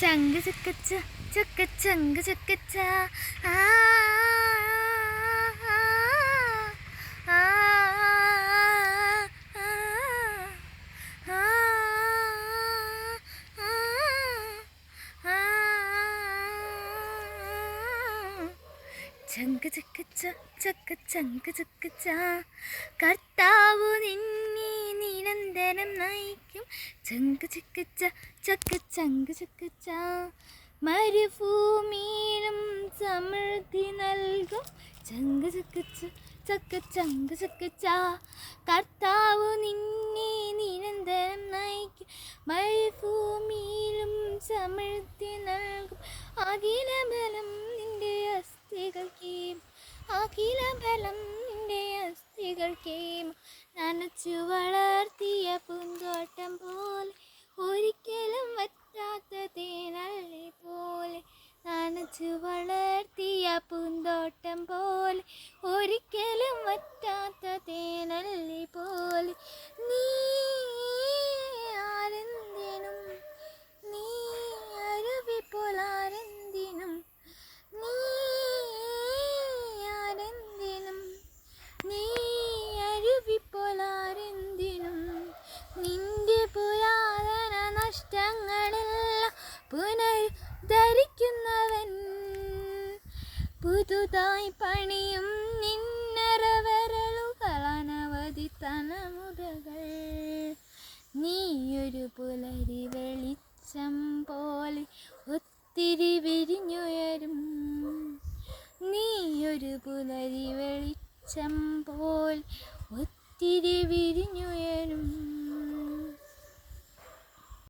ചങ്ക് ചക്കച്ച ചക്ക ചങ്ക് ചക്കച്ച ആ ആ ചങ്ക് ചക്കച്ച ചക്ക ചങ്ക് ചക്കച്ച കർത്താവു നിന്നെ നിരന്തരം നയിക്കും ചങ്ക് ചക്കച്ച ചക്ക ചങ്ക് ചക്കച്ച മരുഭൂമിയിലും സമൃദ്ധി നൽകും ചങ്ക് ചക്കച്ച ചക്ക ചങ്ക് ചക്കച്ച കർത്താവു നിന്നെ നിരന്തരം നയിക്കും മരുഭൂമിയിലും സമൃദ്ധി നൽകും അഖിലബലം നിന്റെ അസ്ഥികൾക്കേം അഖിലബലം നിന്റെ അസ്ഥികൾക്കേം നനച്ചു വളർത്തിയ പൂന്തോട്ടം പോലെ ഒരിക്കലും വറ്റാത്ത തേനള്ളി പോലെ നനച്ചു വളർത്തിയ പൂന്തോട്ടം പോലെ ഒരിക്കലും വറ്റാത്ത തേനള്ളി പോലെ നീ ആരെന്തിനും നീ അരുവി പോലാരെന്തിനും നീ ആരെന്തിനും നീ അരുവി പോലാരെന്തിനും നിന്റെ പുരാതന നഷ്ടങ്ങളെല്ലാം പുനരുദ്ധരിക്കുന്നവൻ പുതുതായി പണിയും നിന്നറവരളുകൾ അനവധി തലമുറകൾ നീയൊരു പുലരി വെളിച്ചം പോലെ ഒത്തിരി വിരിഞ്ഞുയരും നീയൊരു പുലരി വെളിച്ചം പോലെ ഒത്തിരി വിരിഞ്ഞുയരും